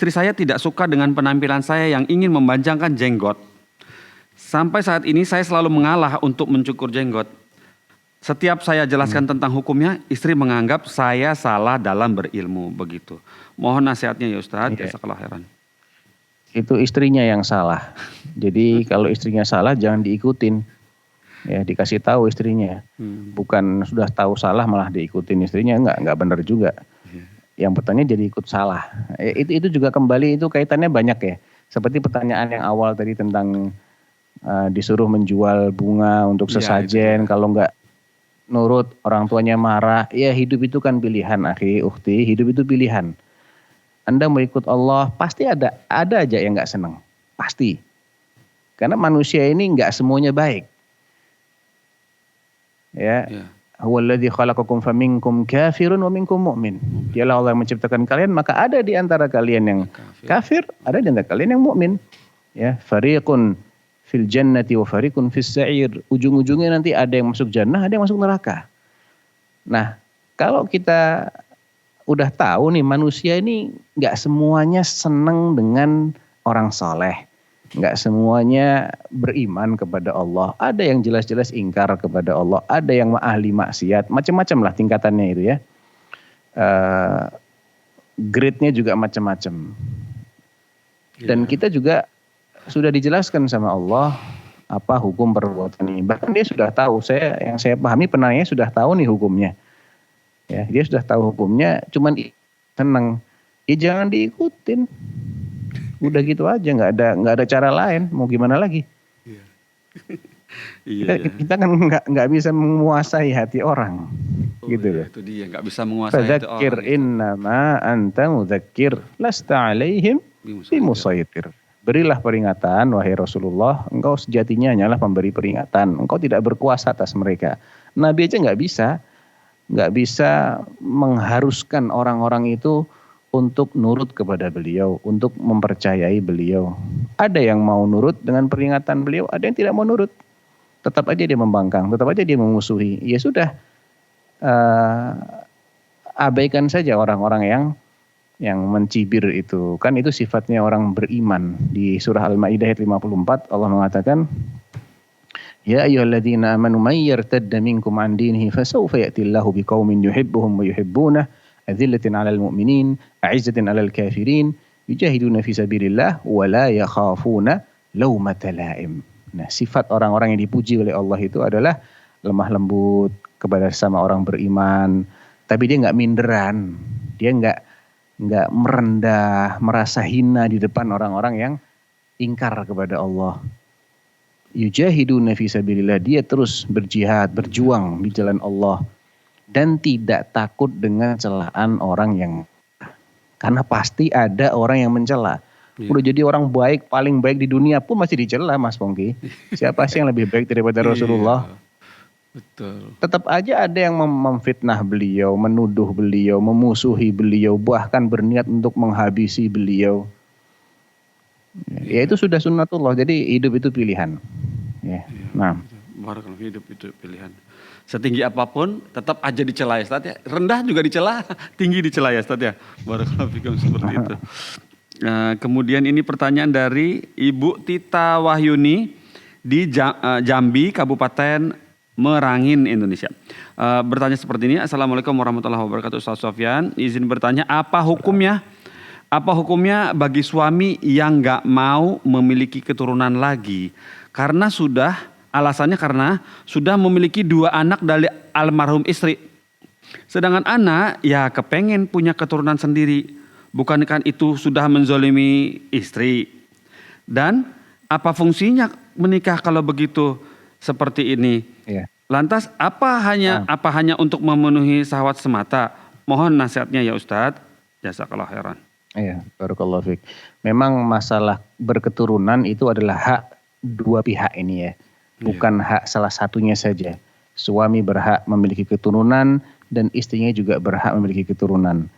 S4: saya tidak suka dengan penampilan saya yang ingin memanjangkan jenggot. Sampai saat ini saya selalu mengalah untuk mencukur jenggot. Setiap saya jelaskan tentang hukumnya, istri menganggap saya salah dalam berilmu, begitu. Mohon nasihatnya ya Ustaz, jazakallahu khairan.
S3: Itu istrinya yang salah. Jadi kalau istrinya salah jangan diikutin. Ya, dikasih tahu istrinya. Bukan sudah tahu salah malah diikutin istrinya, enggak benar juga. Yang pertanyaan jadi ikut salah. Itu juga kembali itu kaitannya banyak ya. Seperti pertanyaan yang awal tadi tentang disuruh menjual bunga untuk sesajen, kalau enggak nurut orang tuanya marah. Ya hidup itu kan pilihan, akhi, ukhti, hidup itu pilihan. Anda mau ikut Allah, pasti ada aja yang enggak senang. Pasti. Karena manusia ini enggak semuanya baik. Ya. Huwallazi khalaqakum faminkum kafirun wa minkum mu'min. Dialah Allah yang menciptakan kalian, maka ada di antara kalian yang kafir, ada di antara kalian yang mukmin. Ya, fariqun fil jannati wa fariqun fis sa'ir. Ujung-ujungnya nanti ada yang masuk jannah, ada yang masuk neraka. Nah, kalau kita udah tahu nih manusia ini enggak semuanya senang dengan orang soleh. Enggak semuanya beriman kepada Allah. Ada yang jelas-jelas ingkar kepada Allah. Ada yang ahli maksiat. Macam-macam lah tingkatannya itu ya. Grade-nya juga macam-macam. Dan kita juga sudah dijelaskan sama Allah apa hukum perbuatan ini. Bahkan dia sudah tahu. Yang saya pahami penanya sudah tahu nih hukumnya. Ya, dia sudah tahu hukumnya. Cuman senang. Ya jangan diikutin. Udah gitu aja, nggak ada cara lain, mau gimana lagi? Kita kan nggak bisa menguasai hati orang, gitu loh.
S4: Itu dia, nggak bisa menguasai hati orang.
S3: Fadzakir innama anta mudzakir, lasta alaihim bimusaitir. Berilah peringatan, wahai Rasulullah, engkau sejatinya hanyalah pemberi peringatan. Engkau tidak berkuasa atas mereka. Nabi aja nggak bisa mengharuskan orang-orang itu untuk nurut kepada beliau, untuk mempercayai beliau. Ada yang mau nurut dengan peringatan beliau, ada yang tidak mau nurut. Tetap aja dia membangkang, tetap aja dia memusuhi. Ya sudah, abaikan saja orang-orang yang mencibir itu. Kan itu sifatnya orang beriman. Di surah Al-Maidah ayat 54 Allah mengatakan, Ya ayyuhalladzina amanu may yartadda minkum an dinihi fasawfa ya'tillahu biqaumin yuhibbuhum wa yuhibbunah adzillatin 'alal mu'minin a'izzatin 'alal kafirin yujahiduna fi sabilillah wa la yakhafuna laumata la'im. Nah, sifat orang-orang yang dipuji oleh Allah itu adalah lemah lembut kepada sesama orang beriman, tapi dia nggak minderan, dia nggak merendah, merasa hina di depan orang-orang yang ingkar kepada Allah. Yujahiduna fi sabilillah, dia terus berjihad, berjuang di jalan Allah dan tidak takut dengan celaan orang yang, karena pasti ada orang yang mencela. Udah jadi orang baik, paling baik di dunia pun masih dicela, Mas Pongki. Siapa sih yang lebih baik daripada Rasulullah?
S4: Betul.
S3: Tetap aja ada yang memfitnah beliau, menuduh beliau, memusuhi beliau, bahkan berniat untuk menghabisi beliau. Ya itu sudah sunnatullah, jadi hidup itu pilihan. Ya. Nah,
S4: Barakallahu, hidup itu pilihan. Setinggi apapun tetap aja dicela ya Ustaz ya. Rendah juga dicela, tinggi dicela ya Ustaz ya. Barakallahu fikum, seperti itu. Nah, kemudian ini pertanyaan dari Ibu Tita Wahyuni di Jambi, Kabupaten Merangin, Indonesia. Bertanya seperti ini, Assalamualaikum warahmatullahi wabarakatuh Ustaz Sofyan. Izin bertanya, apa hukumnya bagi suami yang gak mau memiliki keturunan lagi? Alasannya karena sudah memiliki 2 anak dari almarhum istri. Sedangkan anak ya kepengen punya keturunan sendiri. Bukankah itu sudah menzolimi istri? Dan apa fungsinya menikah kalau begitu seperti ini?
S3: iya.
S4: Lantas apa hanya untuk memenuhi syahwat semata? Mohon nasihatnya ya Ustadz. Jazakallah khairan.
S3: Iya, barakallahu fiik. Memang masalah berketurunan itu adalah hak 2 pihak ini ya. Bukan hak salah satunya saja. Suami berhak memiliki keturunan dan istrinya juga berhak memiliki keturunan.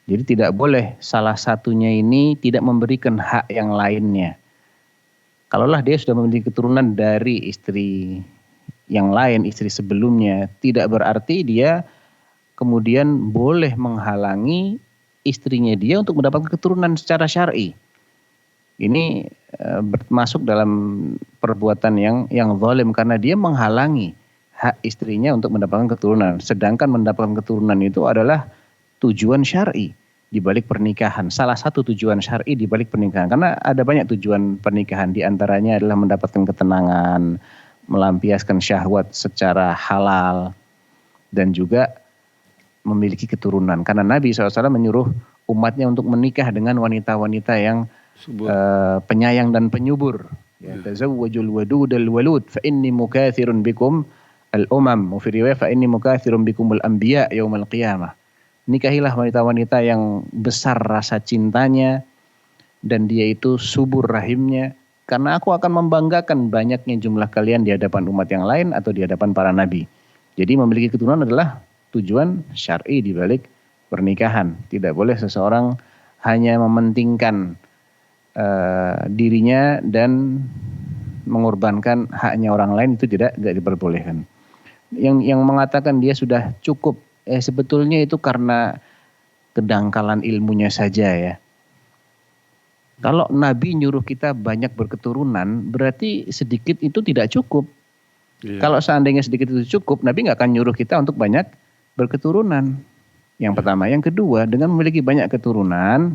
S3: Jadi tidak boleh salah satunya ini tidak memberikan hak yang lainnya. Kalaulah dia sudah memiliki keturunan dari istri yang lain, istri sebelumnya, tidak berarti dia kemudian boleh menghalangi istrinya dia untuk mendapatkan keturunan secara syar'i. Ini masuk dalam perbuatan yang zalim karena dia menghalangi hak istrinya untuk mendapatkan keturunan. Sedangkan mendapatkan keturunan itu adalah tujuan syar'i di balik pernikahan. Salah satu tujuan syar'i di balik pernikahan. Karena ada banyak tujuan pernikahan, di antaranya adalah mendapatkan ketenangan, melampiaskan syahwat secara halal, dan juga memiliki keturunan. Karena Nabi SAW menyuruh umatnya untuk menikah dengan wanita-wanita yang penyayang dan penyubur. Ya, tazawwajul wadudal walud fa inni mukatsirun bikum al-umam, wa fi riwayah fa inni mukatsirun bikumul anbiya yaumal qiyamah. Nikahilah wanita-wanita yang besar rasa cintanya dan dia itu subur rahimnya, karena aku akan membanggakan banyaknya jumlah kalian di hadapan umat yang lain atau di hadapan para nabi. Jadi memiliki keturunan adalah tujuan syar'i di balik pernikahan. Tidak boleh seseorang hanya mementingkan dirinya dan mengorbankan haknya orang lain, itu tidak diperbolehkan. Yang mengatakan dia sudah cukup, sebetulnya itu karena kedangkalan ilmunya saja ya. Kalau Nabi nyuruh kita banyak berketurunan, berarti sedikit itu tidak cukup. Iya. Kalau seandainya sedikit itu cukup, Nabi nggak akan nyuruh kita untuk banyak berketurunan. Yang pertama, yang kedua, dengan memiliki banyak keturunan,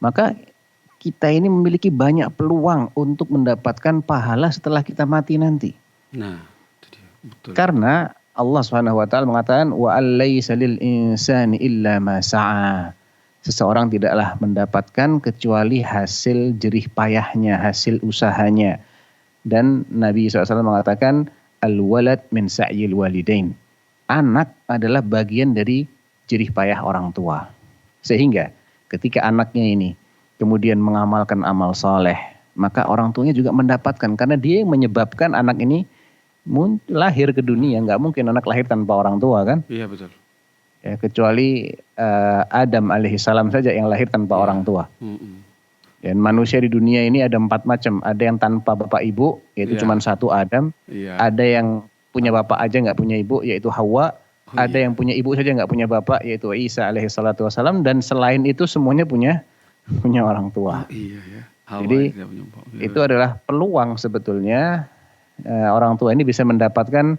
S3: maka kita ini memiliki banyak peluang untuk mendapatkan pahala setelah kita mati nanti.
S4: Nah, itu dia. Betul.
S3: Karena Allah SWT mengatakan wa allaysa lil insani illa ma sa'a. Seseorang tidaklah mendapatkan kecuali hasil jerih payahnya, hasil usahanya. Dan Nabi SAW mengatakan al-walad min sa'yil walidain. Anak adalah bagian dari jerih payah orang tua. Sehingga ketika anaknya ini kemudian mengamalkan amal soleh, maka orang tuanya juga mendapatkan, karena dia yang menyebabkan anak ini lahir ke dunia. Nggak mungkin anak lahir tanpa orang tua kan?
S4: Iya betul.
S3: Ya, kecuali Adam alaihissalam saja yang lahir tanpa orang tua. Dan manusia di dunia ini ada 4 macam. Ada yang tanpa bapak ibu, yaitu cuma 1 Adam. Ada yang punya bapak aja nggak punya ibu, yaitu Hawa. Ada yang punya ibu saja nggak punya bapak, yaitu Isa alaihi salatu wassalam, dan selain itu semuanya punya orang tua.
S4: Iya ya. Hawa
S3: Jadi
S4: tidak punya bapak.
S3: itu adalah peluang sebetulnya orang tua ini bisa mendapatkan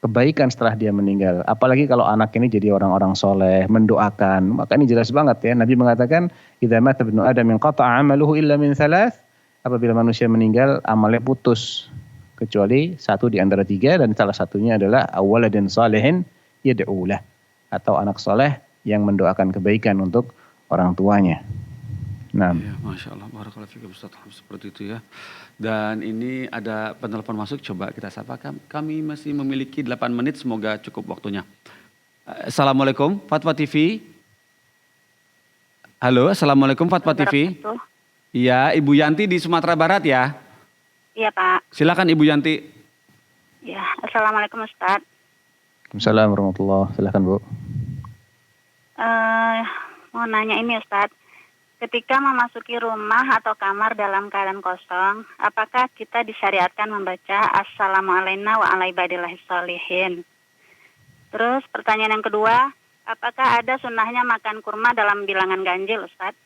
S3: kebaikan setelah dia meninggal. Apalagi kalau anak ini jadi orang-orang soleh, mendoakan. Maka ini jelas banget ya. Nabi mengatakan, "Idza mata ibnu Adam inqata'a 'amaluhu illa min thalath." Apabila manusia meninggal, amalnya putus kecuali satu di antara tiga, dan salah satunya adalah awaladin salihin yad'ulah, atau anak soleh yang mendoakan kebaikan untuk orang tuanya. Nah,
S4: Ya, Masya Allah, barakallahu fikum Ustaz, seperti itu ya. Dan ini ada penelpon masuk, coba kita sapa. Kami masih memiliki 8 menit, semoga cukup waktunya. Assalamualaikum, Fatwa TV. Halo, Assalamualaikum Fatwa TV. Iya, Ibu Yanti di Sumatera Barat ya.
S5: Iya Pak.
S4: Silakan Ibu Yanti.
S5: Ya, Assalamualaikum Ustadz.
S3: Assalamualaikum warahmatullahi wabarakatuh. Silakan Bu.
S5: Mau nanya ini Ustadz. Ketika memasuki rumah atau kamar dalam keadaan kosong, apakah kita disyariatkan membaca Assalamualaikum wa ala ibadillahis sholihin? Terus pertanyaan yang kedua, apakah ada sunnahnya makan kurma dalam bilangan ganjil Ustadz?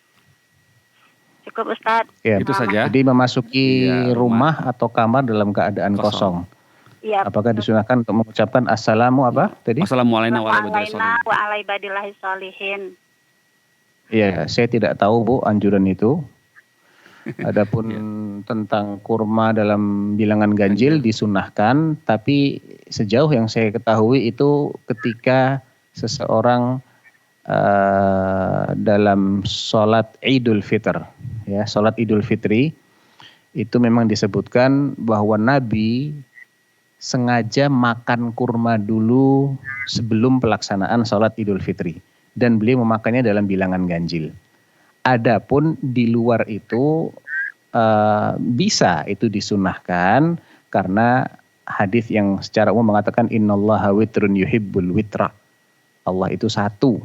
S5: Cukup Ustadz.
S3: Ya,
S4: Itu saja.
S3: Jadi memasuki
S4: Iya,
S3: rumah atau kamar dalam keadaan kosong.
S5: Iya.
S3: Apakah disunahkan untuk mengucapkan assalamu apa tadi?
S4: Assalamualaikum
S5: Wa
S4: warahmatullahi wabarakatuh.
S5: ala ibadillahis sholihin.
S3: Iya, saya tidak tahu Bu anjuran itu. Adapun tentang kurma dalam bilangan ganjil disunahkan, tapi sejauh yang saya ketahui itu ketika seseorang dalam sholat Idul Fitr, ya sholat Idul Fitri, itu memang disebutkan bahwa Nabi sengaja makan kurma dulu sebelum pelaksanaan sholat Idul Fitri, dan beliau memakannya dalam bilangan ganjil. Adapun di luar itu bisa itu disunahkan karena hadis yang secara umum mengatakan innallaha witrun yuhibbul witra. Allah itu satu,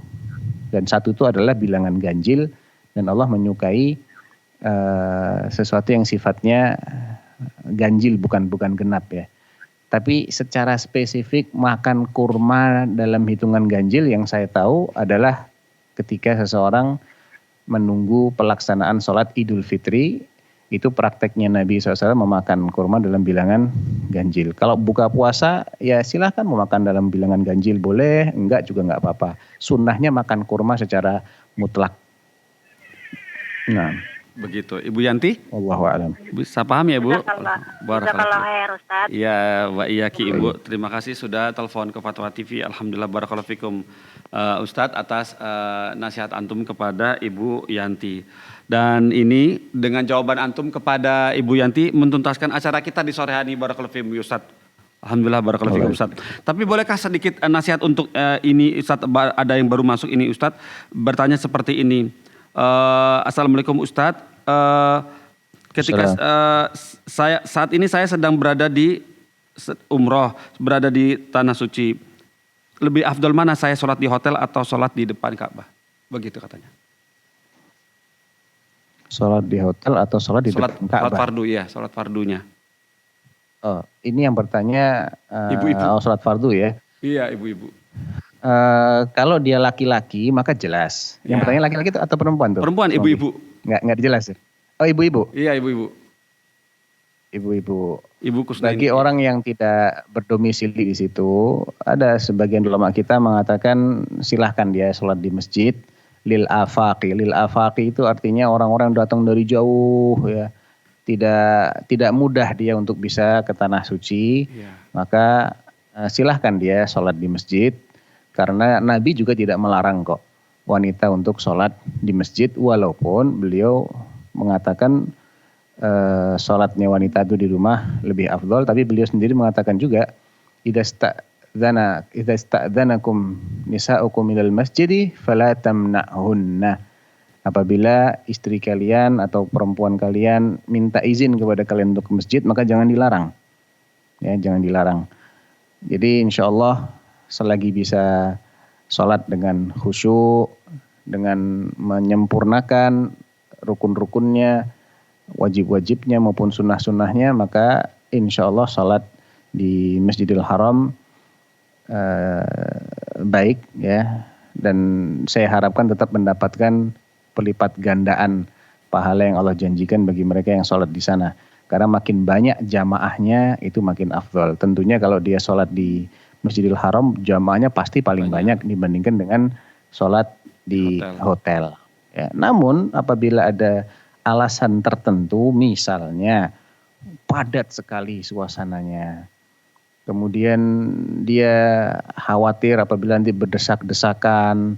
S3: dan satu itu adalah bilangan ganjil, dan Allah menyukai sesuatu yang sifatnya ganjil, bukan genap ya. Tapi secara spesifik makan kurma dalam hitungan ganjil yang saya tahu adalah ketika seseorang menunggu pelaksanaan sholat Idul Fitri, itu prakteknya Nabi SAW memakan kurma dalam bilangan ganjil. Kalau buka puasa ya silahkan memakan dalam bilangan ganjil, boleh, enggak juga enggak apa-apa. Sunnahnya makan kurma secara mutlak. Nah,
S4: Begitu, Ibu Yanti.
S3: wallahu a'lam.
S4: Bisa paham ya Bu?
S5: Jazakallah khair Ustadz.
S4: Iya, Wa iyaki Ibu. Terima kasih sudah telepon ke Fatwa TV. Alhamdulillah barakallahu fikum Ustadz atas nasihat antum kepada Ibu Yanti. Dan ini dengan jawaban antum kepada Ibu Yanti menuntaskan acara kita di sore hari ini, barakallahu fikum Ustadz. Alhamdulillah barakallahu fikum Ustadz. Tapi bolehkah sedikit nasihat untuk ini Ustadz, ada yang baru masuk ini Ustadz, bertanya seperti ini. Assalamualaikum Ustadz. Ketika saya saat ini saya sedang berada di umroh, berada di tanah suci. Lebih afdol mana saya sholat di hotel atau sholat di depan Ka'bah? Begitu katanya.
S3: Sholat di hotel atau sholat di depan Ka'bah?
S4: Sholat fardu ya, sholat fardunya.
S3: Oh, ini yang bertanya
S4: Ibu-ibu.
S3: sholat fardu ya.
S4: Iya ibu-ibu.
S3: Kalau dia laki-laki maka jelas. Yang
S4: Ya.
S3: bertanya laki-laki itu atau perempuan tuh?
S4: Perempuan ibu-ibu.
S3: Nggak dijelas ya? Oh ibu-ibu.
S4: Iya ibu-ibu.
S3: Ibu-ibu.
S4: Ibu Kusnaini.
S3: Bagi orang yang tidak berdomisili di situ, ada sebagian ulama kita mengatakan silahkan dia sholat di masjid lil afaqi. Lil afaqi itu artinya orang-orang datang dari jauh ya. Tidak mudah dia untuk bisa ke tanah suci.
S4: Iya.
S3: Maka silahkan dia sholat di masjid, karena Nabi juga tidak melarang kok wanita untuk sholat di masjid, walaupun beliau mengatakan sholatnya wanita itu di rumah lebih afdol, tapi beliau sendiri mengatakan juga idza sta'dzanakum nisa'ukum minal masjidi fala tamna'hunna. Apabila istri kalian atau perempuan kalian minta izin kepada kalian untuk ke masjid, maka jangan dilarang. Ya, jangan dilarang. Jadi insya Allah selagi bisa sholat dengan khusyuk, dengan menyempurnakan rukun-rukunnya, wajib-wajibnya maupun sunnah-sunnahnya, maka insya Allah sholat di Masjidil Haram baik ya, dan saya harapkan tetap mendapatkan pelipat gandaan pahala yang Allah janjikan bagi mereka yang sholat di sana. Karena makin banyak jamaahnya itu makin afdol. Tentunya kalau dia sholat di Masjidil Haram, jamaahnya pasti paling banyak dibandingkan dengan sholat di hotel. Ya, namun apabila ada alasan tertentu, misalnya padat sekali suasananya, kemudian dia khawatir apabila nanti berdesak-desakan,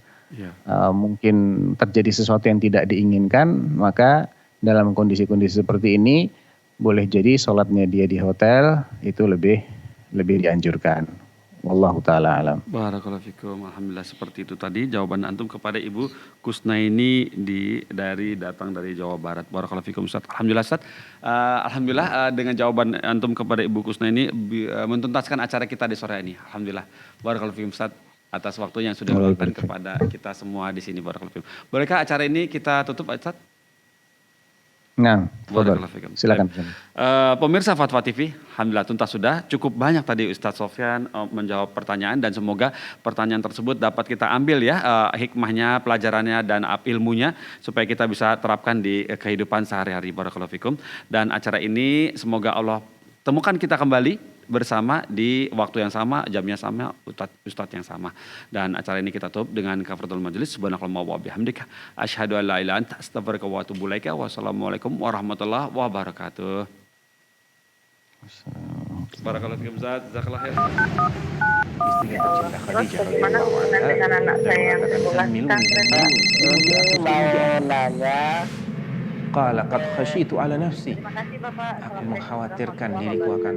S3: mungkin terjadi sesuatu yang tidak diinginkan, maka dalam kondisi-kondisi seperti ini boleh jadi sholatnya dia di hotel itu lebih dianjurkan. Wallahu ta'ala alam.
S4: Barakallahu fikum. Alhamdulillah, seperti itu tadi jawaban antum kepada Ibu Kusnaini datang dari Jawa Barat. Barakallahu fikum Ustaz. Alhamdulillah Ustaz. Alhamdulillah dengan jawaban antum kepada Ibu Kusnaini mentuntaskan acara kita di sore ini. Alhamdulillah. Barakallahu fikum Ustaz atas waktunya yang sudah diberikan kepada kita semua di sini. Barakallahu fikum. Bolehkah acara ini kita tutup Ustaz?
S3: Nah, silakan.
S4: Pemirsa Fatwa TV, alhamdulillah tuntas sudah. Cukup banyak tadi Ustadz Sofyan menjawab pertanyaan, dan semoga pertanyaan tersebut dapat kita ambil ya hikmahnya, pelajarannya dan ilmunya supaya kita bisa terapkan di kehidupan sehari-hari. Barakallahu fikum. Dan acara ini semoga Allah temukan kita kembali bersama di waktu yang sama, jamnya sama, ustadz yang sama. Dan acara ini kita tutup dengan kafaratul majelis. Subhanakallahumma wa bihamdika asyhadu an la ilaha illa anta astaghfiruka wa atubu ilaika. Wassalamualaikum warahmatullahi wabarakatuh. Barakallahu fikum Ustaz, jazakallahu khair.
S6: Terus bagaimana hubungan dengan anak saya yang sekolah di pesantren, Pak?
S2: Mau nanya.
S1: Qala qad khasyitu ala nafsi.
S6: Terima kasih Bapak.
S1: Aku mengkhawatirkan diriku akan